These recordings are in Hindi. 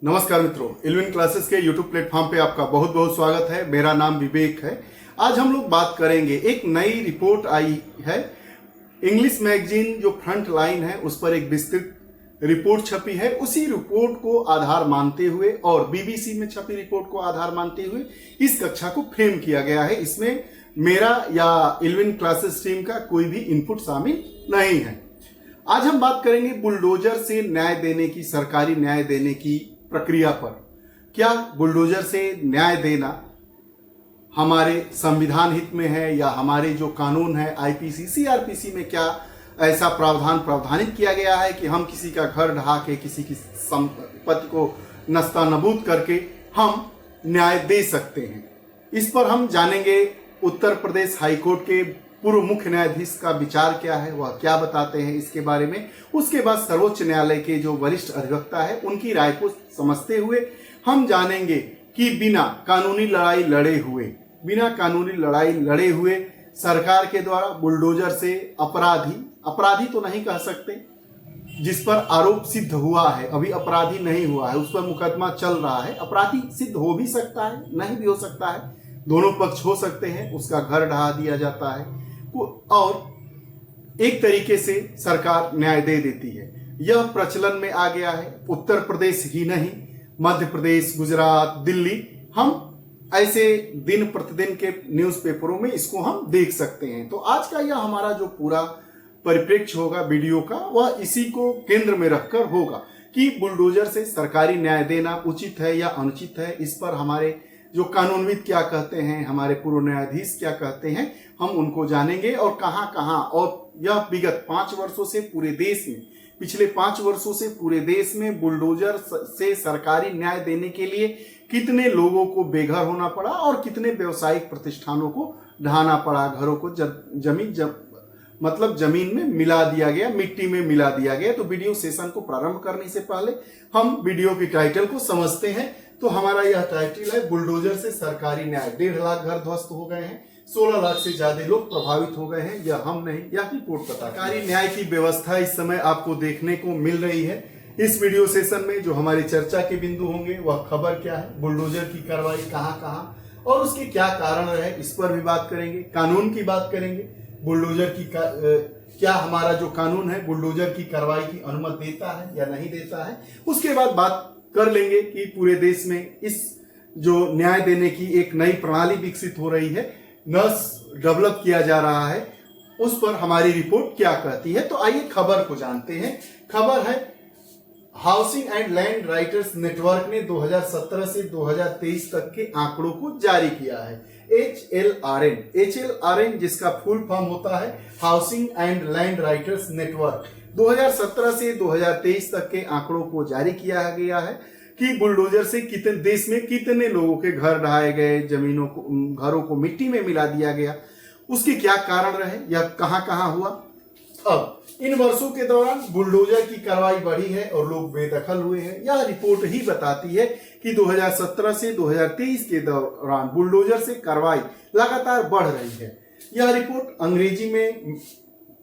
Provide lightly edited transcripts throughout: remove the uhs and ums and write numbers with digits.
नमस्कार मित्रों, इल्विन क्लासेस के यूट्यूब प्लेटफॉर्म पे आपका बहुत बहुत स्वागत है। मेरा नाम विवेक है। आज हम लोग बात करेंगे, एक नई रिपोर्ट आई है। इंग्लिश मैगजीन जो फ्रंट लाइन है उस पर एक विस्तृत रिपोर्ट छपी है। उसी रिपोर्ट को आधार मानते हुए और बीबीसी में छपी रिपोर्ट को आधार मानते हुए इस कक्षा को फ्रेम किया गया है। इसमें मेरा या इल्विन क्लासेस टीम का कोई भी इनपुट शामिल नहीं है। आज हम बात करेंगे बुलडोजर से न्याय देने की, सरकारी न्याय देने की प्रक्रिया पर। क्या बुलडोजर से न्याय देना हमारे संविधान हित में है या हमारे जो कानून है आईपीसी सीआरपीसी में क्या ऐसा प्रावधान प्रावधानित किया गया है कि हम किसी का घर ढहा के, किसी की संपत्ति को नस्तानबूद करके हम न्याय दे सकते हैं। इस पर हम जानेंगे उत्तर प्रदेश हाईकोर्ट के पूर्व मुख्य न्यायाधीश का विचार क्या है, वह क्या बताते हैं इसके बारे में। उसके बाद सर्वोच्च न्यायालय के जो वरिष्ठ अधिवक्ता है उनकी राय को समझते हुए हम जानेंगे कि बिना कानूनी लड़ाई लड़े हुए सरकार के द्वारा बुलडोजर से अपराधी तो नहीं कह सकते, जिस पर आरोप सिद्ध हुआ है, अभी अपराधी नहीं हुआ है, उस पर मुकदमा चल रहा है, अपराधी सिद्ध हो भी सकता है, नहीं भी हो सकता है, दोनों पक्ष हो सकते हैं, उसका घर ढहा दिया जाता है और एक तरीके से सरकार न्याय दे देती है। यह प्रचलन में आ गया है। उत्तर प्रदेश ही नहीं, मध्य प्रदेश, गुजरात, दिल्ली, हम ऐसे दिन प्रतिदिन के न्यूज़पेपरों में इसको हम देख सकते हैं। तो आज का यह हमारा जो पूरा परिप्रेक्ष्य होगा वीडियो का, वह इसी को केंद्र में रखकर होगा कि बुलडोजर से सरकारी न्याय देना उचित है या अनुचित है। इस पर हमारे जो कानूनविद क्या कहते हैं, हमारे पूर्व न्यायाधीश क्या कहते हैं, हम उनको जानेंगे। और कहां और यह विगत 5 वर्षों से पूरे देश में, पिछले 5 वर्षों से पूरे देश में बुलडोजर से सरकारी न्याय देने के लिए कितने लोगों को बेघर होना पड़ा और कितने व्यवसायिक प्रतिष्ठानों को ढहाना पड़ा, घरों को जमीन में मिला दिया गया, मिट्टी में मिला दिया गया। तो वीडियो सेशन को प्रारंभ करने से पहले हम वीडियो की टाइटल को समझते हैं। तो हमारा यह टाइटल है, बुलडोजर से सरकारी न्याय। 1.5 लाख घर ध्वस्त हो गए हैं, 16 लाख से ज्यादा लोग प्रभावित हो गए हैं। यह हम नहीं, यह रिपोर्ट बताती है। सरकारी न्याय की व्यवस्था इस समय आपको देखने को मिल रही है। इस वीडियो सेशन में जो हमारी चर्चा के बिंदु होंगे वह खबर क्या है, बुलडोजर की कार्रवाई कहां और उसके क्या कारण रहे, इस पर भी बात करेंगे। कानून की बात करेंगे, बुलडोजर की क्या हमारा जो कानून है बुलडोजर की कार्रवाई की अनुमति देता है या नहीं देता है। उसके बाद बात कर लेंगे कि पूरे देश में इस जो न्याय देने की एक नई प्रणाली विकसित हो रही है, डेवलप किया जा रहा है, उस पर हमारी रिपोर्ट क्या कहती है। तो आइए खबर को जानते हैं। खबर है, housing and land writers network ने 2017 से 2023 तक के आंकड़ों को जारी किया है। HLRN जिसका फुल फॉर्म होता है housing and land writers network, 2017 से 2023 तक के आंकड़ों को जारी किया गया है कि बुलडोजर से देश में कितने लोगों के घर ढहाए गए, घरों को मिट्टी में मिला दिया गया, उसके क्या कारण रहे, यह कहां हुआ। अब इन वर्षों के दौरान बुलडोजर की कार्रवाई बढ़ी है और लोग बेदखल हुए हैं। यह रिपोर्ट ही बताती है कि 2017 से 2023 के दौरान बुलडोजर से कार्रवाई लगातार बढ़ रही है। यह रिपोर्ट अंग्रेजी में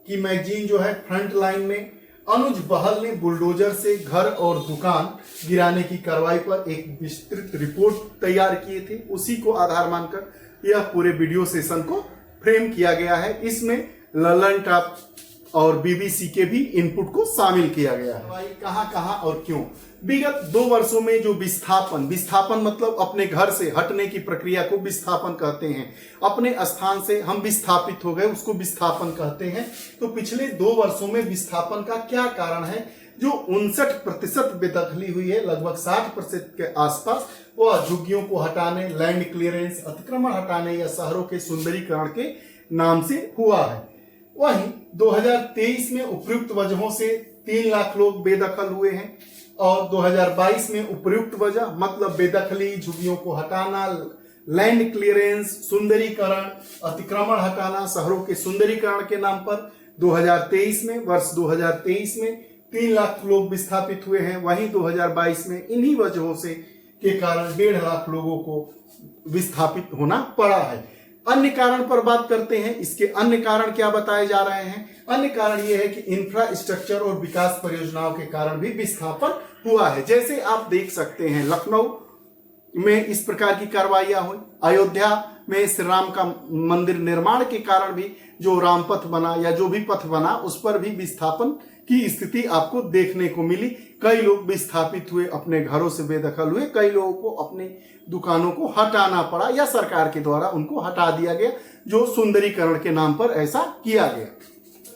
की मैगजीन जो है फ्रंट लाइन में अनुज बहल ने बुलडोजर से घर और दुकान गिराने की कार्रवाई पर एक विस्तृत रिपोर्ट तैयार किए थे। उसी को आधार मानकर यह पूरे वीडियो सेशन को फ्रेम किया गया है। इसमें ललन टॉप और बीबीसी के भी इनपुट को शामिल किया गया है। कहां और क्यों। विगत 2 वर्षों में जो विस्थापन मतलब अपने घर से हटने की प्रक्रिया को विस्थापन कहते हैं। अपने स्थान से हम विस्थापित हो गए, उसको विस्थापन कहते हैं। तो पिछले 2 वर्षों में विस्थापन का क्या कारण है। जो 59% बेदखली हुई है, लगभग 60% के आसपास, वह झुग्गियों को हटाने, लैंड क्लियरेंस, अतिक्रमण हटाने या शहरों के सुंदरीकरण के नाम से हुआ है। वहीं 2023 में उपयुक्त वजहों से 3 लाख लोग बेदखल हुए हैं और 2022 में उपयुक्त वजह मतलब बेदखली, झुग्गियों को हटाना, लैंड क्लियरेंस, सुंदरीकरण, अतिक्रमण हटाना, शहरों के सुंदरीकरण के नाम पर 2023 में 3 लाख लोग विस्थापित हुए हैं। वहीं 2022 में इन्हीं वजहों से के कारण 1.5 लाख लोगों को विस्थापित होना पड़ा है। अन्य कारण पर बात करते हैं। इसके अन्य कारण क्या बताए जा रहे हैं। अन्य कारण यह है कि इंफ्रास्ट्रक्चर और विकास परियोजनाओं के कारण भी विस्थापन हुआ है। जैसे आप देख सकते हैं लखनऊ में इस प्रकार की कार्रवाइयां हुई, अयोध्या में श्री राम का मंदिर निर्माण के कारण भी जो रामपथ बना या जो भी पथ बना उस पर भी विस्थापन की स्थिति आपको देखने को मिली। कई लोग विस्थापित हुए, अपने घरों से बेदखल हुए, कई लोगों को अपने दुकानों को हटाना पड़ा या सरकार के द्वारा उनको हटा दिया गया, जो सुंदरीकरण के नाम पर ऐसा किया गया।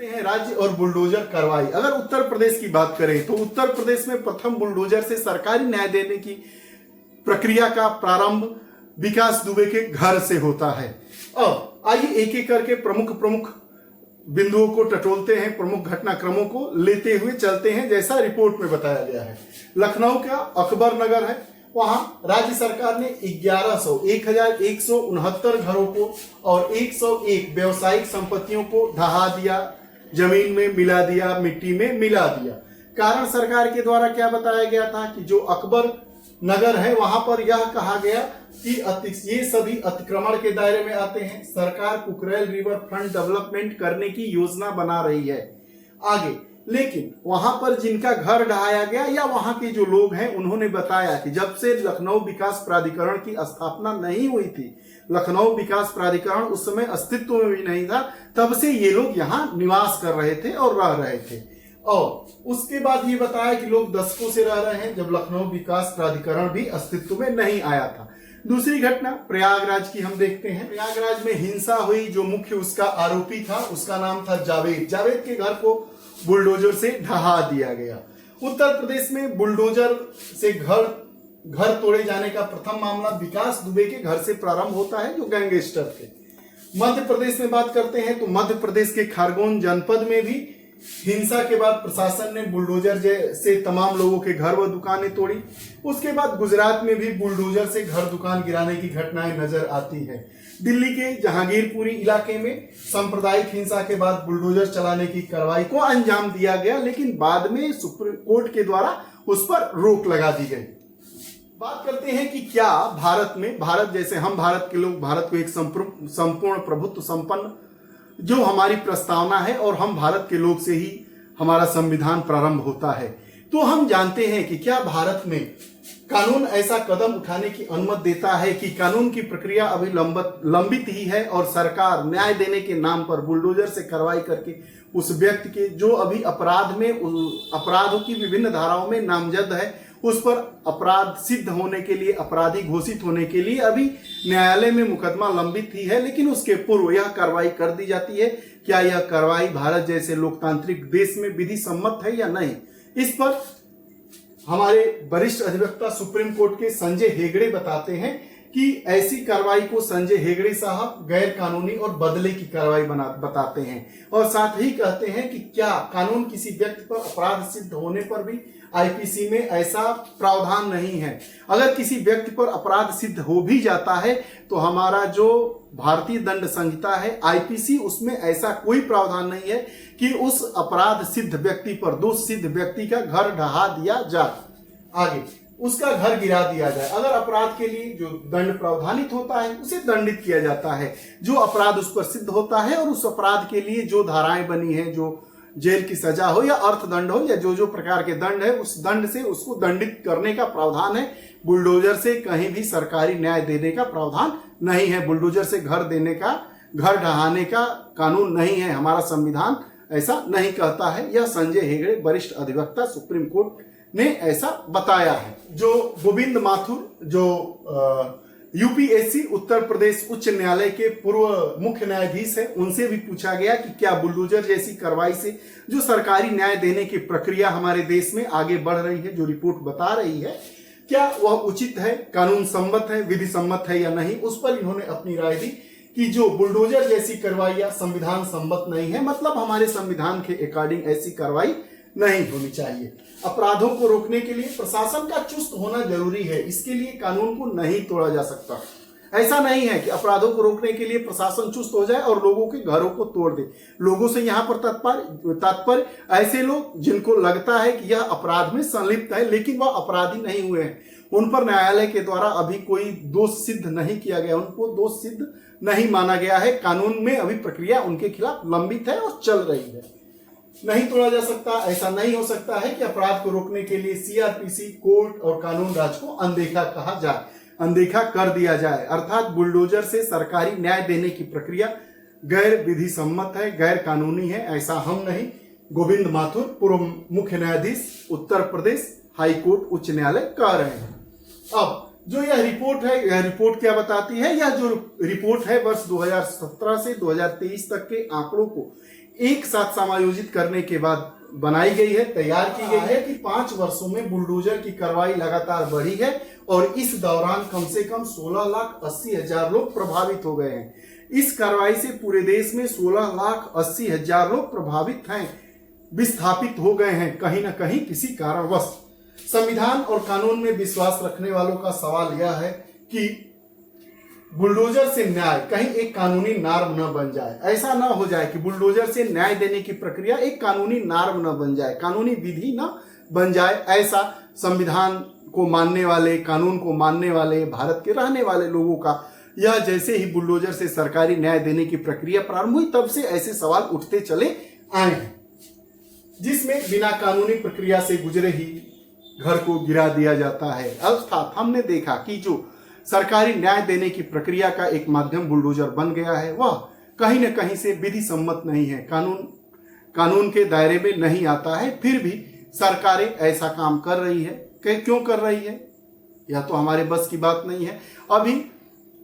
हैं राज्य और बुलडोजर कार्रवाई। अगर उत्तर प्रदेश की बात करें तो उत्तर प्रदेश में प्रथम बुलडोजर से सरकारी न्याय देने की प्रक्रिया का प्रारंभ विकास दुबे के घर से होता है। अब आइए एक एक करके प्रमुख बिंदुओं को टटोलते हैं, प्रमुख घटनाक्रमों को लेते हुए चलते हैं जैसा रिपोर्ट में बताया गया है। लखनऊ का अकबर नगर है, वहां राज्य सरकार ने 1169 घरों को और 101 व्यवसायिक संपत्तियों को ढहा दिया, जमीन में मिला दिया, मिट्टी में मिला दिया। कारण सरकार के द्वारा क्या बताया गया था कि जो अकबर नगर है वहां पर यह कहा गया कि ये सभी अतिक्रमण के दायरे में आते हैं। सरकार कुकरेल रिवर फ्रंट डेवलपमेंट करने की योजना बना रही है आगे, लेकिन वहां पर जिनका घर ढहाया गया या वहां के जो लोग हैं उन्होंने बताया कि जब से लखनऊ विकास प्राधिकरण की स्थापना नहीं हुई थी, लखनऊ विकास प्राधिकरण उस समय अस्तित्व में भी नहीं था, तब से ये लोग यहाँ निवास कर रहे थे और रह रहे थे। और उसके बाद ये बताया कि लोग दशकों से रह रहे हैं जब लखनऊ विकास प्राधिकरण भी अस्तित्व में नहीं आया था। दूसरी घटना प्रयागराज की हम देखते हैं। प्रयागराज में हिंसा हुई, जो मुख्य उसका आरोपी था उसका नाम था जावेद के घर को बुलडोजर से ढहा दिया गया। उत्तर प्रदेश में बुलडोजर से घर तोड़े जाने का प्रथम मामला विकास दुबे के घर से प्रारंभ होता है, जो गैंगस्टर थे। मध्य प्रदेश में बात करते हैं तो मध्य प्रदेश के खरगोन जनपद में भी हिंसा के बाद प्रशासन ने बुलडोजर से तमाम लोगों के घर व दुकानें तोड़ी। उसके बाद गुजरात में भी बुलडोजर से घर दुकान गिराने की घटनाएं नजर आती है। दिल्ली के जहांगीरपुरी इलाके में सांप्रदायिक हिंसा के बाद बुलडोजर चलाने की कार्रवाई को अंजाम दिया गया, लेकिन बाद में सुप्रीम कोर्ट के द्वारा उस पर रोक लगा दी गई। बात करते हैं कि क्या भारत जैसे हम भारत के लोग, भारत को एक संपूर्ण प्रभुत्व संपन्न जो हमारी प्रस्तावना है और हम भारत के लोग से ही हमारा संविधान प्रारंभ होता है, तो हम जानते हैं कि क्या भारत में कानून ऐसा कदम उठाने की अनुमति देता है कि कानून की प्रक्रिया अभी लंबित ही है और सरकार न्याय देने के नाम पर बुलडोजर से कार्रवाई करके उस व्यक्ति के जो अभी अपराधों की विभिन्न धाराओं में नामजद है, उस पर अपराध सिद्ध होने के लिए, अपराधी घोषित होने के लिए अभी न्यायालय में मुकदमा लंबित ही है, लेकिन उसके पूर्व यह कार्रवाई कर दी जाती है। क्या यह कार्रवाई भारत जैसे लोकतांत्रिक देश में विधि सम्मत है या नहीं? इस पर हमारे वरिष्ठ अधिवक्ता सुप्रीम कोर्ट के संजय हेगड़े बताते हैं कि ऐसी कार्रवाई को संजय हेगड़े साहब गैर कानूनी और बदले की कार्रवाई बताते हैं, और साथ ही कहते हैं कि क्या कानून किसी व्यक्ति पर अपराध सिद्ध होने पर भी आईपीसी में ऐसा प्रावधान नहीं है। अगर किसी व्यक्ति पर अपराध सिद्ध हो भी जाता है तो हमारा जो भारतीय दंड संहिता है आईपीसी, उसमें ऐसा कोई प्रावधान नहीं है कि उस अपराध सिद्ध व्यक्ति पर, दोष सिद्ध व्यक्ति का घर ढहा दिया जाए, आगे उसका घर गिरा दिया जाए। अगर अपराध के लिए जो दंड प्रावधानित होता है उसे दंडित किया जाता है, जो अपराध उस पर सिद्ध होता है और उस अपराध के लिए जो धाराएं बनी है, जो जेल की सजा हो या अर्थदंड हो या जो प्रकार के दंड है, उस दंड से उसको दंडित करने का प्रावधान है। बुलडोजर से कहीं भी सरकारी न्याय देने का प्रावधान नहीं है। बुलडोजर से घर ढहाने का कानून नहीं है, हमारा संविधान ऐसा नहीं कहता है। यह संजय हेगड़े वरिष्ठ अधिवक्ता सुप्रीम कोर्ट ने ऐसा बताया है। जो गोविंद माथुर, जो यूपीएससी उत्तर प्रदेश उच्च न्यायालय के पूर्व मुख्य न्यायाधीश है, उनसे भी पूछा गया कि क्या बुलडोजर जैसी कार्रवाई से जो सरकारी न्याय देने की प्रक्रिया हमारे देश में आगे बढ़ रही है, जो रिपोर्ट बता रही है, क्या वह उचित है, कानून सम्मत है, विधि सम्मत है या नहीं। उस पर इन्होंने अपनी राय दी कि जो बुलडोजर जैसी कार्रवाई संविधान सम्मत नहीं है, मतलब हमारे संविधान के अकॉर्डिंग ऐसी कार्रवाई नहीं होनी चाहिए। अपराधों को रोकने के लिए प्रशासन का चुस्त होना जरूरी है, इसके लिए कानून को नहीं तोड़ा जा सकता। ऐसा नहीं है कि अपराधों को रोकने के लिए प्रशासन चुस्त हो जाए और लोगों के घरों को तोड़ दे। लोगों से यहाँ पर तात्पर्य ऐसे लोग जिनको लगता है कि यह अपराध में संलिप्त है लेकिन वह अपराधी नहीं हुए हैं, उन पर न्यायालय के द्वारा अभी कोई दोष सिद्ध नहीं किया गया, उनको दोष सिद्ध नहीं माना गया है। कानून में अभी प्रक्रिया उनके खिलाफ लंबित है और चल रही है। नहीं तोड़ा जा सकता। ऐसा नहीं हो सकता है कि अपराध को रोकने के लिए सीआरपीसी, कोर्ट और कानून राज को अनदेखा कहा जाए, अनदेखा कर दिया जाए। अर्थात बुलडोजर से सरकारी न्याय देने की प्रक्रिया गैर विधि सम्मत है, गैर कानूनी है। ऐसा हम नहीं, गोविंद माथुर, पूर्व मुख्य न्यायाधीश, उत्तर प्रदेश हाई कोर्ट उच्च न्यायालय कह रहे हैं। अब जो यह रिपोर्ट है, यह रिपोर्ट क्या बताती है? यह जो रिपोर्ट है वर्ष 2017 से 2023 तक के आंकड़ों को एक साथ समायोजित करने के बाद बनाई गई है, तैयार की गई है कि 5 वर्षों में बुलडोजर की कार्रवाई लगातार बढ़ी है और इस दौरान कम से कम 16,80,000 लोग प्रभावित हो गए हैं। इस कार्रवाई से पूरे देश में 16,80,000 लोग प्रभावित हैं, विस्थापित हो गए हैं कहीं ना कहीं किसी कारणवश। संविधान और कानून में विश्वास रखने वालों का सवाल यह है कि बुलडोजर से न्याय कहीं एक कानूनी नॉर्म न बन जाए। ऐसा न हो जाए कि बुलडोजर से न्याय देने की प्रक्रिया एक कानूनी नॉर्म न बन जाए, कानूनी विधि न बन जाए। ऐसा संविधान को मानने वाले, कानून को मानने वाले, भारत के रहने वाले लोगों का यह जैसे ही बुलडोजर से सरकारी न्याय देने की प्रक्रिया प्रारंभ हुई तब से ऐसे सवाल उठते चले आए हैं, जिसमें बिना कानूनी प्रक्रिया से गुजरे ही घर को गिरा दिया जाता है। अर्थात हमने देखा कि जो सरकारी न्याय देने की प्रक्रिया का एक माध्यम बुलडोजर बन गया है, वह कहीं न कहीं से विधि सम्मत नहीं है, कानून के दायरे में नहीं आता है। फिर भी सरकारें ऐसा काम कर रही है। क्यों कर रही है? यह तो हमारे बस की बात नहीं है। अभी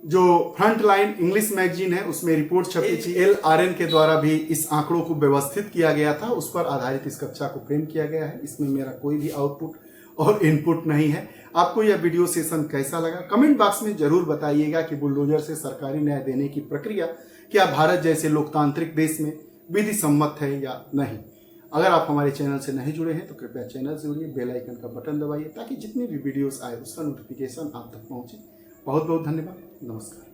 जो फ्रंट लाइन इंग्लिश मैगजीन है उसमें रिपोर्ट छपी थी, LRN के द्वारा भी इस आंकड़ों को व्यवस्थित किया गया था, उस पर आधारित इस कक्षा को फ्रेम किया गया है। इसमें मेरा कोई भी आउटपुट और इनपुट नहीं है। आपको यह वीडियो सेशन कैसा लगा कमेंट बॉक्स में जरूर बताइएगा कि बुलडोजर से सरकारी न्याय देने की प्रक्रिया क्या भारत जैसे लोकतांत्रिक देश में विधि सम्मत है या नहीं। अगर आप हमारे चैनल से नहीं जुड़े हैं तो कृपया चैनल से जुड़िए, बेल आइकन का बटन दबाइए ताकि जितनी भी वीडियोस आए उसका नोटिफिकेशन आप तक पहुंचे। बहुत बहुत धन्यवाद। नमस्कार।